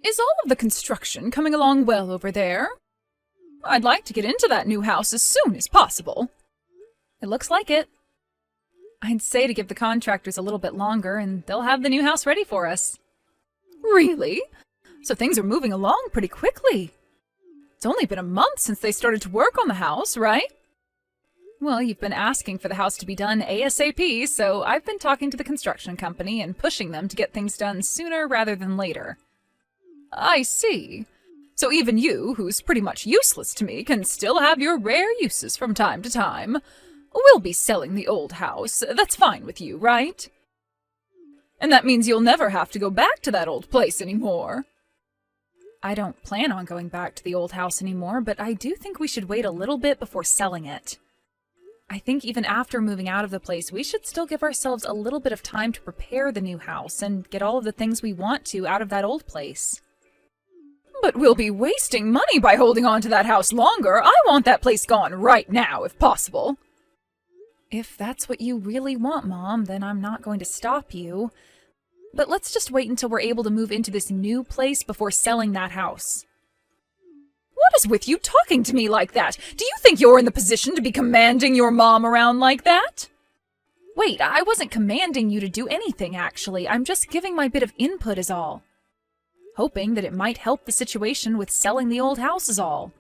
Is all of the construction coming along well over there? I'd like to get into that new house as soon as possible. It looks like it. I'd say to give the contractors a little bit longer and they'll have the new house ready for us. Really? So things are moving along pretty quickly. It's only been a month since they started to work on the house, right? Well, you've been asking for the house to be done ASAP, so I've been talking to the construction company and pushing them to get things done sooner rather than later. I see. So even you, who's pretty much useless to me, can still have your rare uses from time to time. We'll be selling the old house. That's fine with you, right? And that means you'll never have to go back to that old place anymore. I don't plan on going back to the old house anymore, but I do think we should wait a little bit before selling it. I think even after moving out of the place, we should still give ourselves a little bit of time to prepare the new house and get all of the things we want to out of that old place. But we'll be wasting money by holding on to that house longer. I want that place gone right now, if possible. If that's what you really want, Mom, then I'm not going to stop you. But let's just wait until we're able to move into this new place before selling that house. What is with you talking to me like that? Do you think you're in the position to be commanding your mom around like that? Wait, I wasn't commanding you to do anything, actually. I'm just giving my bit of input is all. Hoping that it might help the situation with selling the old house is all.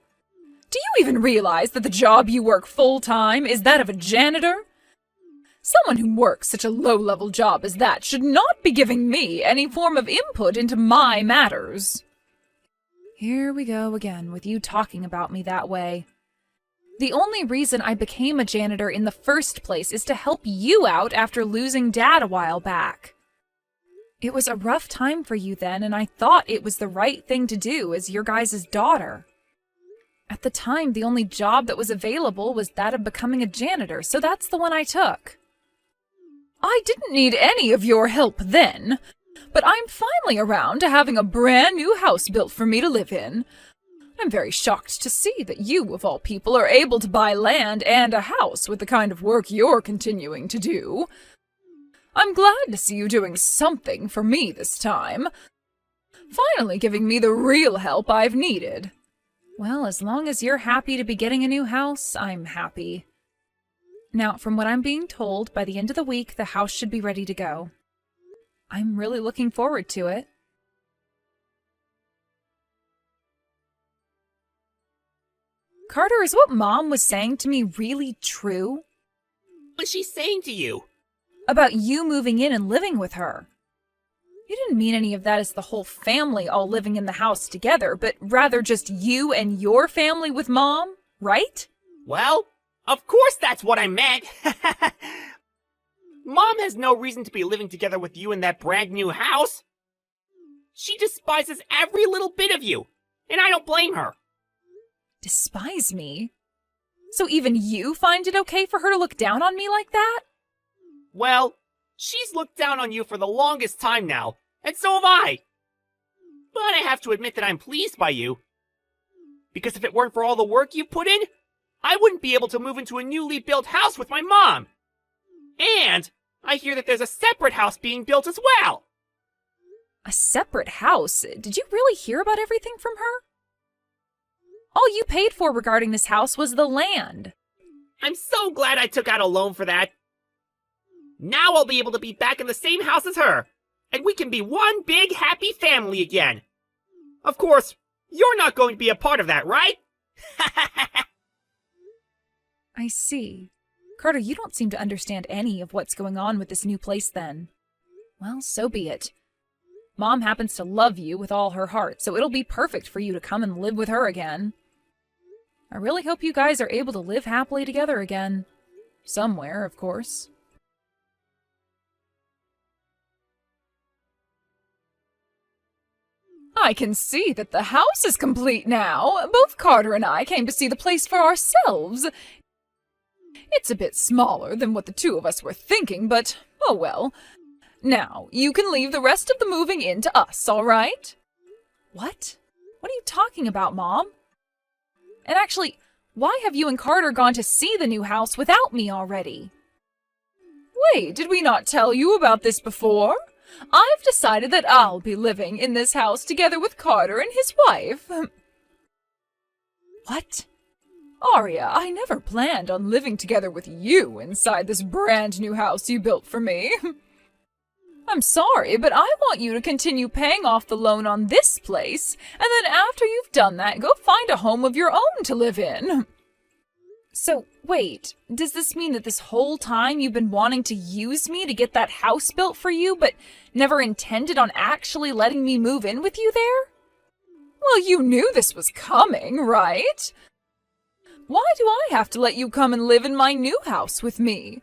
Do you even realize that the job you work full-time is that of a janitor? Someone who works such a low-level job as that should not be giving me any form of input into my matters. Here we go again with you talking about me that way. The only reason I became a janitor in the first place is to help you out after losing Dad a while back. It was a rough time for you then, and I thought it was the right thing to do as your guys' daughter. At the time, the only job that was available was that of becoming a janitor, so that's the one I took. I didn't need any of your help then. But I'm finally around to having a brand new house built for me to live in. I'm very shocked to see that you, of all people, are able to buy land and a house with the kind of work you're continuing to do. I'm glad to see you doing something for me this time. Finally giving me the real help I've needed. Well, as long as you're happy to be getting a new house, I'm happy. Now, from what I'm being told, by the end of the week, the house should be ready to go. I'm really looking forward to it. Carter, is what Mom was saying to me really true? What is she saying to you? About you moving in and living with her. You didn't mean any of that as the whole family all living in the house together, but rather just you and your family with Mom, right? Well, of course that's what I meant. Mom has no reason to be living together with you in that brand new house. She despises every little bit of you, and I don't blame her. Despise me? So even you find it okay for her to look down on me like that? Well, she's looked down on you for the longest time now, and so have I. But I have to admit that I'm pleased by you. Because if it weren't for all the work you've put in, I wouldn't be able to move into a newly built house with my mom. And I hear that there's a separate house being built as well. A separate house? Did you really hear about everything from her? All you paid for regarding this house was the land. I'm so glad I took out a loan for that. Now I'll be able to be back in the same house as her, and we can be one big happy family again. Of course, you're not going to be a part of that, right? I see. Carter, you don't seem to understand any of what's going on with this new place then. Well, so be it. Mom happens to love you with all her heart, so it'll be perfect for you to come and live with her again. I really hope you guys are able to live happily together again. Somewhere, of course. I can see that the house is complete now. Both Carter and I came to see the place for ourselves. It's a bit smaller than what the two of us were thinking, but oh well. Now, you can leave the rest of the moving in to us, all right? What? What are you talking about, Mom? And actually, why have you and Carter gone to see the new house without me already? Wait, did we not tell you about this before? I've decided that I'll be living in this house together with Carter and his wife. What? Arya, I never planned on living together with you inside this brand new house you built for me. I'm sorry, but I want you to continue paying off the loan on this place, and then after you've done that, go find a home of your own to live in. So, wait, does this mean that this whole time you've been wanting to use me to get that house built for you, but never intended on actually letting me move in with you there? Well, you knew this was coming, right? Why do I have to let you come and live in my new house with me?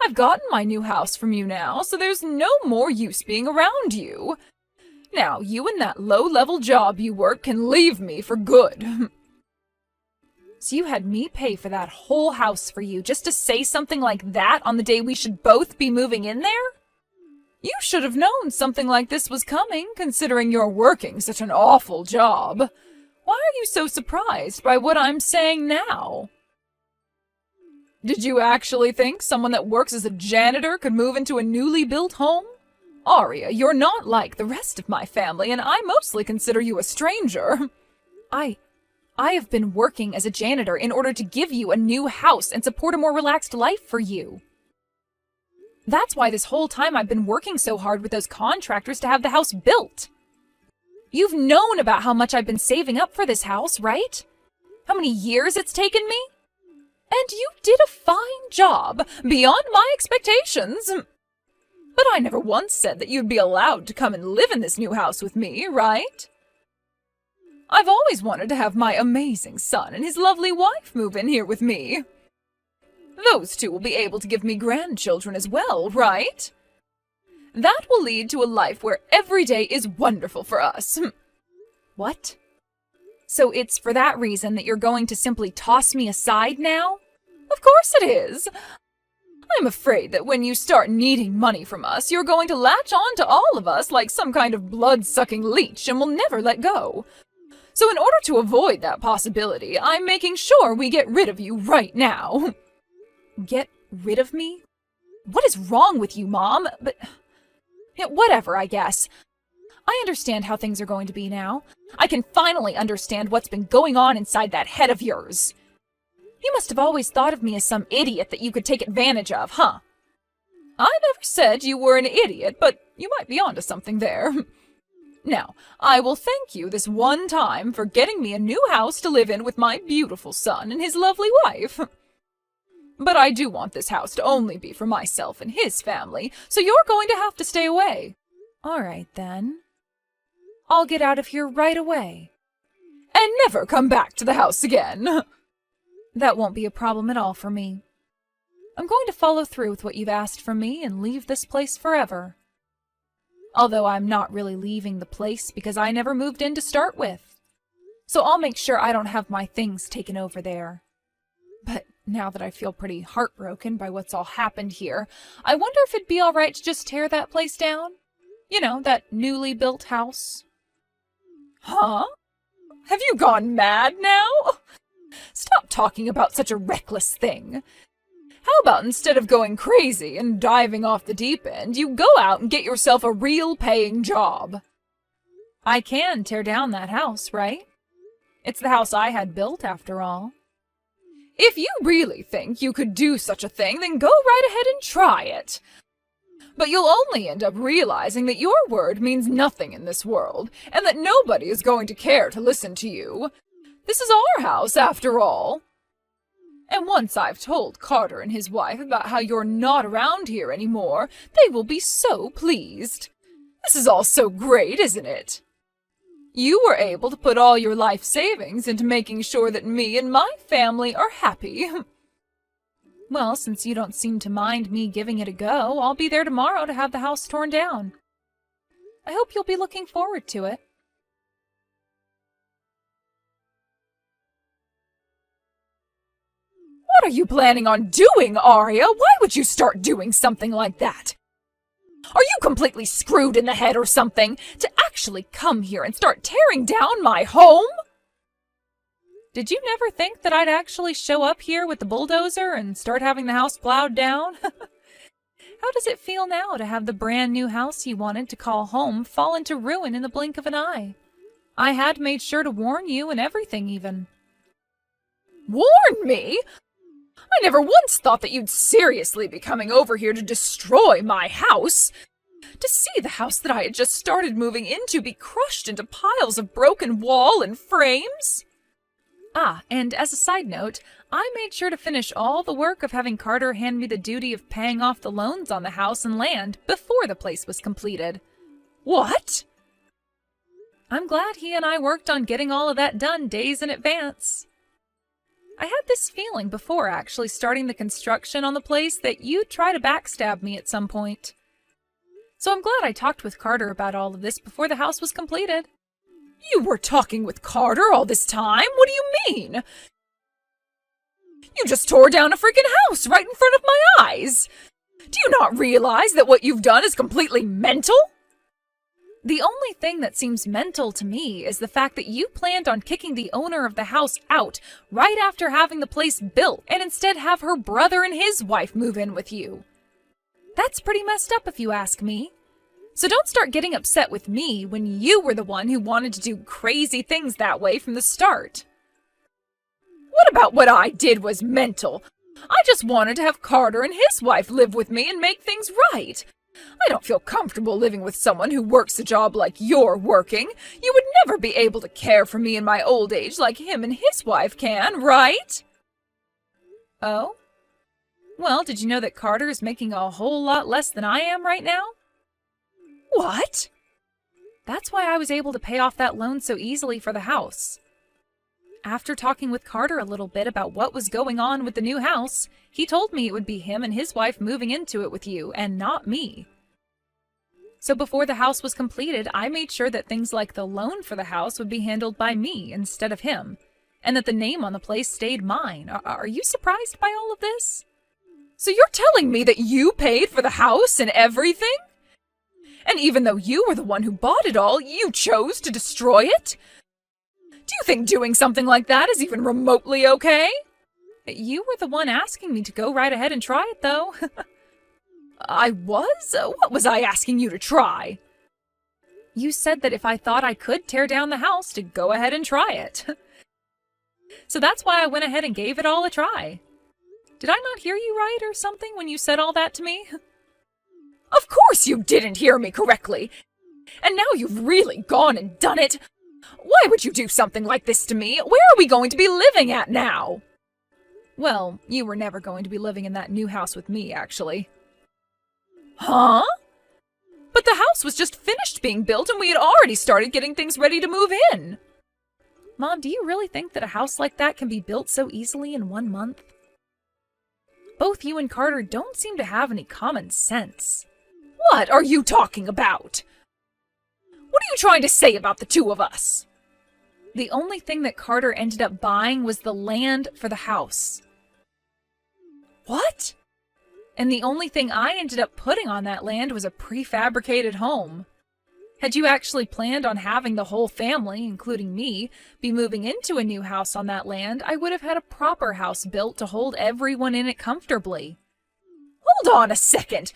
I've gotten my new house from you now, so there's no more use being around you. Now, you and that low-level job you work can leave me for good. So you had me pay for that whole house for you just to say something like that on the day we should both be moving in there? You should have known something like this was coming, considering you're working such an awful job. Why are you so surprised by what I'm saying now? Did you actually think someone that works as a janitor could move into a newly built home? Arya, you're not like the rest of my family, and I mostly consider you a stranger. I have been working as a janitor in order to give you a new house and support a more relaxed life for you. That's why this whole time I've been working so hard with those contractors to have the house built. You've known about how much I've been saving up for this house, right? How many years it's taken me? And you did a fine job, beyond my expectations. But I never once said that you'd be allowed to come and live in this new house with me, right? I've always wanted to have my amazing son and his lovely wife move in here with me. Those two will be able to give me grandchildren as well, right? That will lead to a life where every day is wonderful for us. What? So it's for that reason that you're going to simply toss me aside now? Of course it is. I'm afraid that when you start needing money from us, you're going to latch on to all of us like some kind of blood-sucking leech and will never let go. So in order to avoid that possibility, I'm making sure we get rid of you right now. Get rid of me? What is wrong with you, Mom? But yeah, whatever, I guess. I understand how things are going to be now. I can finally understand what's been going on inside that head of yours. You must have always thought of me as some idiot that you could take advantage of, huh? I never said you were an idiot, but you might be onto something there. Now, I will thank you this one time for getting me a new house to live in with my beautiful son and his lovely wife. But I do want this house to only be for myself and his family, so you're going to have to stay away. All right, then. I'll get out of here right away. And never come back to the house again. That won't be a problem at all for me. I'm going to follow through with what you've asked from me and leave this place forever. Although I'm not really leaving the place because I never moved in to start with. So I'll make sure I don't have my things taken over there. But now that I feel pretty heartbroken by what's all happened here, I wonder if it'd be all right to just tear that place down? You know, that newly built house. Huh? Have you gone mad now? Stop talking about such a reckless thing. How about instead of going crazy and diving off the deep end, you go out and get yourself a real paying job? I can tear down that house, right? It's the house I had built, after all. If you really think you could do such a thing, then go right ahead and try it. But you'll only end up realizing that your word means nothing in this world, and that nobody is going to care to listen to you. This is our house, after all. And once I've told Carter and his wife about how you're not around here anymore, they will be so pleased. This is all so great, isn't it? You were able to put all your life savings into making sure that me and my family are happy. Well, since you don't seem to mind me giving it a go, I'll be there tomorrow to have the house torn down. I hope you'll be looking forward to it. What are you planning on doing, Arya? Why would you start doing something like that? Are you completely screwed in the head or something? To actually come here and start tearing down my home? Did you never think that I'd actually show up here with the bulldozer and start having the house plowed down? How does it feel now to have the brand new house you wanted to call home fall into ruin in the blink of an eye? I had made sure to warn you and everything even. Warn me? I never once thought that you'd seriously be coming over here to destroy my house. To see the house that I had just started moving into be crushed into piles of broken wall and frames? Ah, and as a side note, I made sure to finish all the work of having Carter hand me the duty of paying off the loans on the house and land before the place was completed. What? I'm glad he and I worked on getting all of that done days in advance. I had this feeling before actually starting the construction on the place that you'd try to backstab me at some point. So I'm glad I talked with Carter about all of this before the house was completed. You were talking with Carter all this time? What do you mean? You just tore down a freaking house right in front of my eyes. Do you not realize that what you've done is completely mental? The only thing that seems mental to me is the fact that you planned on kicking the owner of the house out right after having the place built and instead have her brother and his wife move in with you. That's pretty messed up if you ask me. So don't start getting upset with me when you were the one who wanted to do crazy things that way from the start. What about what I did was mental? I just wanted to have Carter and his wife live with me and make things right. I don't feel comfortable living with someone who works a job like you're working. You would never be able to care for me in my old age like him and his wife can, right? Oh? Well, did you know that Carter is making a whole lot less than I am right now? What? That's why I was able to pay off that loan so easily for the house. After talking with Carter a little bit about what was going on with the new house, he told me it would be him and his wife moving into it with you, and not me. So before the house was completed, I made sure that things like the loan for the house would be handled by me instead of him, and that the name on the place stayed mine. Are you surprised by all of this? So you're telling me that you paid for the house and everything? And even though you were the one who bought it all, you chose to destroy it? Do you think doing something like that is even remotely okay? You were the one asking me to go right ahead and try it, though. I was? What was I asking you to try? You said that if I thought I could tear down the house, to go ahead and try it. So that's why I went ahead and gave it all a try. Did I not hear you right or something when you said all that to me? Of course you didn't hear me correctly. And now you've really gone and done it. Why would you do something like this to me? Where are we going to be living at now? Well, you were never going to be living in that new house with me, actually. Huh? But the house was just finished being built and we had already started getting things ready to move in. Mom, do you really think that a house like that can be built so easily in 1 month? Both you and Carter don't seem to have any common sense. What are you talking about? What are you trying to say about the two of us? The only thing that Carter ended up buying was the land for the house. What? And the only thing I ended up putting on that land was a prefabricated home. Had you actually planned on having the whole family, including me, be moving into a new house on that land, I would have had a proper house built to hold everyone in it comfortably. Hold on a second.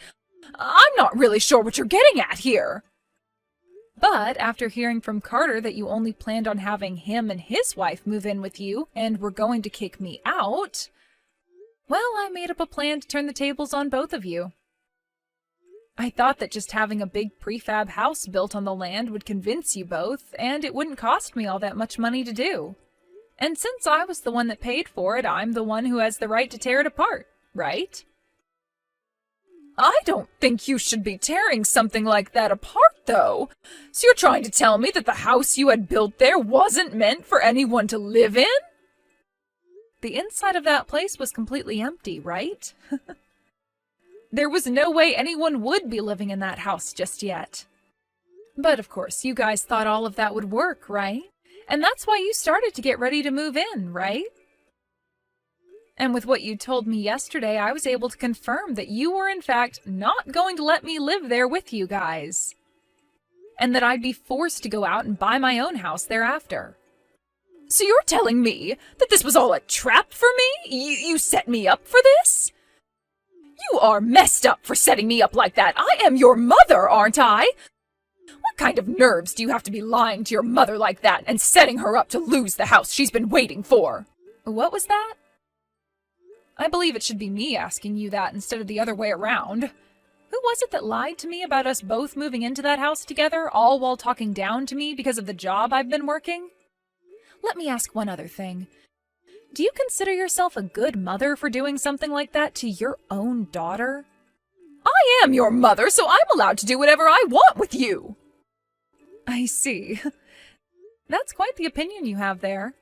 I'm not really sure what you're getting at here. But after hearing from Carter that you only planned on having him and his wife move in with you and were going to kick me out, well, I made up a plan to turn the tables on both of you. I thought that just having a big prefab house built on the land would convince you both, and it wouldn't cost me all that much money to do. And since I was the one that paid for it, I'm the one who has the right to tear it apart, right? I don't think you should be tearing something like that apart, though. So you're trying to tell me that the house you had built there wasn't meant for anyone to live in? The inside of that place was completely empty, right? There was no way anyone would be living in that house just yet. But of course, you guys thought all of that would work, right? And that's why you started to get ready to move in, right? And with what you told me yesterday, I was able to confirm that you were in fact not going to let me live there with you guys. And that I'd be forced to go out and buy my own house thereafter. So you're telling me that this was all a trap for me? You set me up for this? You are messed up for setting me up like that. I am your mother, aren't I? What kind of nerves do you have to be lying to your mother like that and setting her up to lose the house she's been waiting for? What was that? I believe it should be me asking you that instead of the other way around. Who was it that lied to me about us both moving into that house together, all while talking down to me because of the job I've been working? Let me ask one other thing. Do you consider yourself a good mother for doing something like that to your own daughter? I am your mother, so I'm allowed to do whatever I want with you. I see. That's quite the opinion you have there.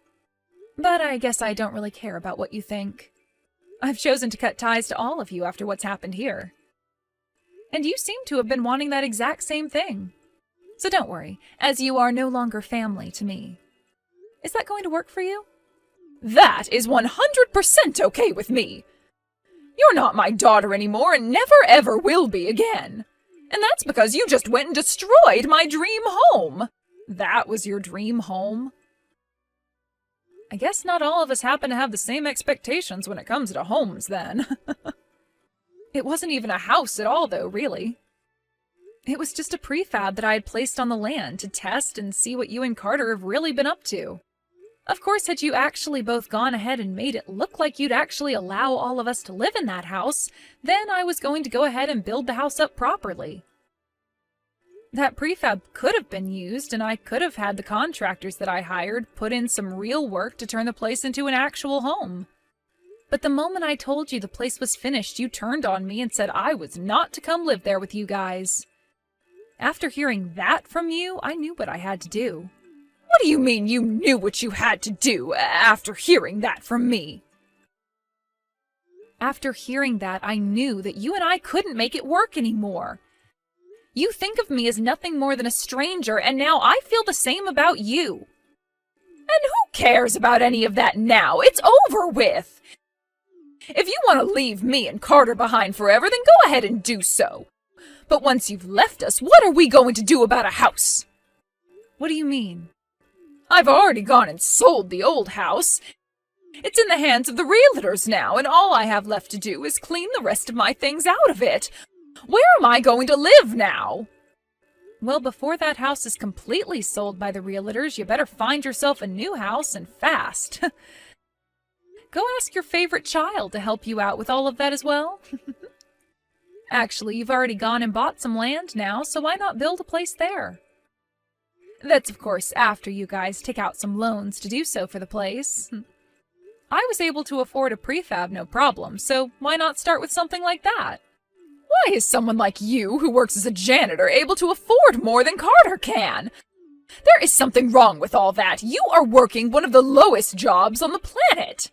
But I guess I don't really care about what you think. I've chosen to cut ties to all of you after what's happened here. And you seem to have been wanting that exact same thing. So don't worry, as you are no longer family to me. Is that going to work for you? That is 100% okay with me. You're not my daughter anymore and never ever will be again. And that's because you just went and destroyed my dream home. That was your dream home? I guess not all of us happen to have the same expectations when it comes to homes, then. It wasn't even a house at all, though, really. It was just a prefab that I had placed on the land to test and see what you and Carter have really been up to. Of course, had you actually both gone ahead and made it look like you'd actually allow all of us to live in that house, then I was going to go ahead and build the house up properly. That prefab could have been used, and I could have had the contractors that I hired put in some real work to turn the place into an actual home. But the moment I told you the place was finished, you turned on me and said I was not to come live there with you guys. After hearing that from you, I knew what I had to do. What do you mean you knew what you had to do after hearing that from me? After hearing that, I knew that you and I couldn't make it work anymore. You think of me as nothing more than a stranger, and now I feel the same about you. And who cares about any of that now? It's over with. If you want to leave me and Carter behind forever, then go ahead and do so. But once you've left us, what are we going to do about a house? What do you mean? I've already gone and sold the old house. It's in the hands of the realtors now, and all I have left to do is clean the rest of my things out of it. Where am I going to live now? Well, before that house is completely sold by the realtors, you better find yourself a new house, and fast. Go ask your favorite child to help you out with all of that as well. Actually, you've already gone and bought some land now, so why not build a place there? That's, of course, after you guys take out some loans to do so for the place. I was able to afford a prefab no problem, so why not start with something like that? Why is someone like you, who works as a janitor, able to afford more than Carter can? There is something wrong with all that. You are working one of the lowest jobs on the planet.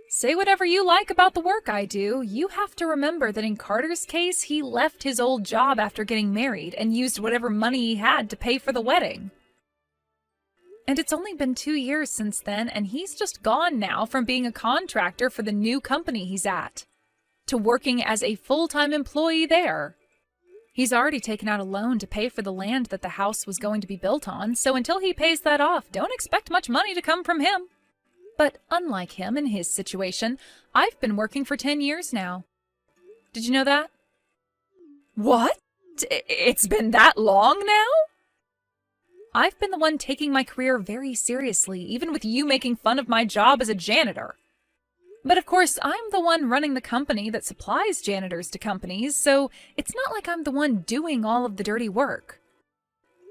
Say whatever you like about the work I do. You have to remember that in Carter's case, he left his old job after getting married and used whatever money he had to pay for the wedding. And it's only been 2 years since then, and he's just gone now from being a contractor for the new company he's at to working as a full-time employee there. He's already taken out a loan to pay for the land that the house was going to be built on, so until he pays that off, don't expect much money to come from him. But unlike him in his situation, I've been working for 10 years now. Did you know that? What? It's been that long now? I've been the one taking my career very seriously, even with you making fun of my job as a janitor. But of course, I'm the one running the company that supplies janitors to companies, so it's not like I'm the one doing all of the dirty work.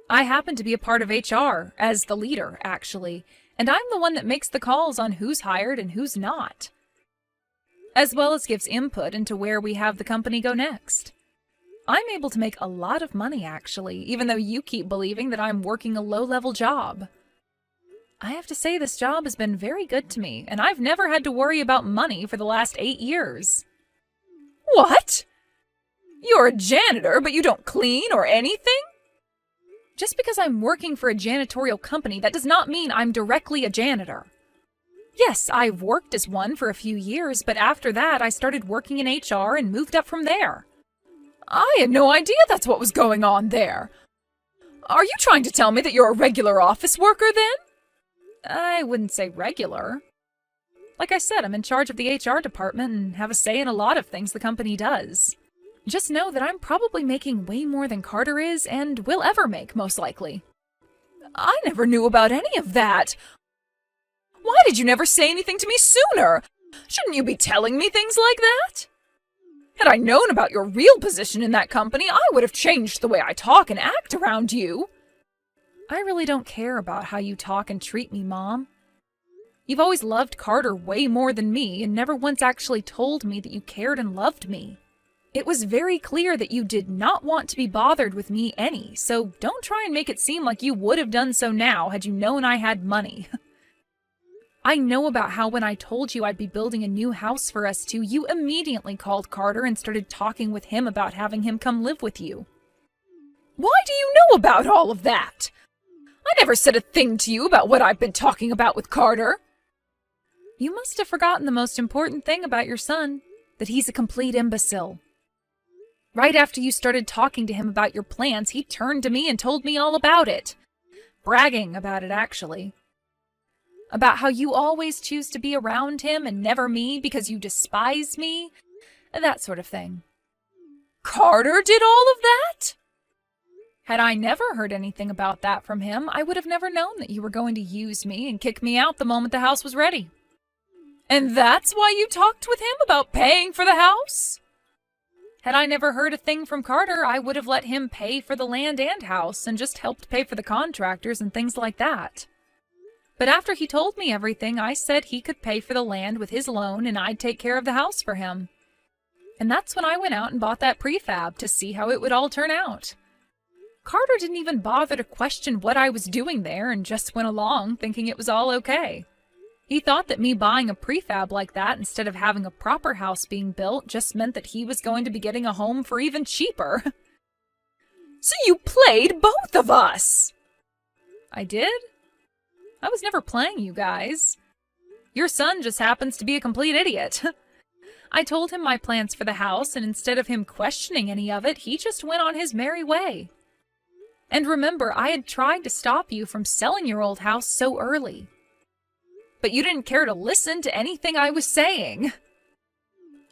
I happen to be a part of HR, as the leader, actually, and I'm the one that makes the calls on who's hired and who's not, as well as gives input into where we have the company go next. I'm able to make a lot of money, actually, even though you keep believing that I'm working a low-level job. I have to say this job has been very good to me, and I've never had to worry about money for the last 8 years. What? You're a janitor, but you don't clean or anything? Just because I'm working for a janitorial company, that does not mean I'm directly a janitor. Yes, I've worked as one for a few years, but after that I started working in HR and moved up from there. I had no idea that's what was going on there. Are you trying to tell me that you're a regular office worker then? I wouldn't say regular. Like I said, I'm in charge of the HR department and have a say in a lot of things the company does. Just know that I'm probably making way more than Carter is and will ever make, most likely. I never knew about any of that. Why did you never say anything to me sooner? Shouldn't you be telling me things like that? Had I known about your real position in that company, I would have changed the way I talk and act around you. I really don't care about how you talk and treat me, Mom. You've always loved Carter way more than me and never once actually told me that you cared and loved me. It was very clear that you did not want to be bothered with me any, so don't try and make it seem like you would have done so now had you known I had money. I know about how when I told you I'd be building a new house for us two, you immediately called Carter and started talking with him about having him come live with you. Why do you know about all of that? I never said a thing to you about what I've been talking about with Carter. You must have forgotten the most important thing about your son, that he's a complete imbecile. Right after you started talking to him about your plans, he turned to me and told me all about it. Bragging about it, actually. About how you always choose to be around him and never me because you despise me. That sort of thing. Carter did all of that? Had I never heard anything about that from him, I would have never known that you were going to use me and kick me out the moment the house was ready. And that's why you talked with him about paying for the house? Had I never heard a thing from Carter, I would have let him pay for the land and house and just helped pay for the contractors and things like that. But after he told me everything, I said he could pay for the land with his loan and I'd take care of the house for him. And that's when I went out and bought that prefab to see how it would all turn out. Carter didn't even bother to question what I was doing there and just went along thinking it was all okay. He thought that me buying a prefab like that instead of having a proper house being built just meant that he was going to be getting a home for even cheaper. So you played both of us! I did? I was never playing you guys. Your son just happens to be a complete idiot. I told him my plans for the house, and instead of him questioning any of it, he just went on his merry way. And remember, I had tried to stop you from selling your old house so early. But you didn't care to listen to anything I was saying.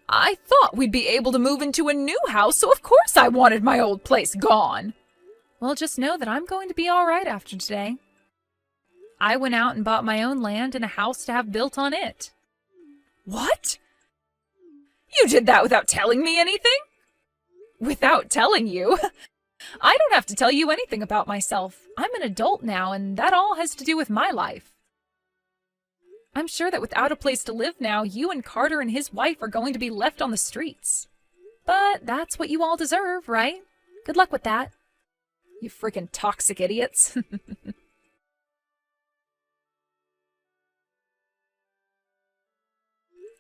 I thought we'd be able to move into a new house, so of course I wanted my old place gone. Well, just know that I'm going to be all right after today. I went out and bought my own land and a house to have built on it. What? You did that without telling me anything? Without telling you? I don't have to tell you anything about myself. I'm an adult now, and that all has to do with my life. I'm sure that without a place to live now, you and Carter and his wife are going to be left on the streets. But that's what you all deserve, right? Good luck with that. You freaking toxic idiots.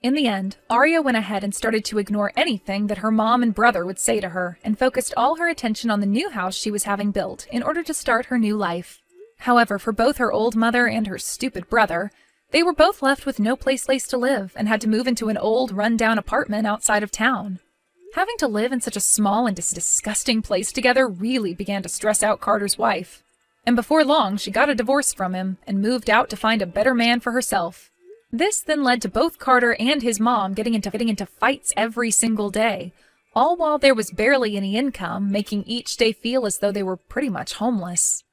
In the end, Arya went ahead and started to ignore anything that her mom and brother would say to her and focused all her attention on the new house she was having built in order to start her new life. However, for both her old mother and her stupid brother, they were both left with no place to live and had to move into an old, run-down apartment outside of town. Having to live in such a small and disgusting place together really began to stress out Carter's wife. And before long, she got a divorce from him and moved out to find a better man for herself. This then led to both Carter and his mom getting into fights every single day, all while there was barely any income, making each day feel as though they were pretty much homeless.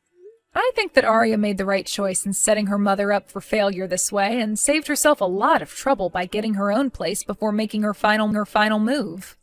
I think that Arya made the right choice in setting her mother up for failure this way and saved herself a lot of trouble by getting her own place before making her final move.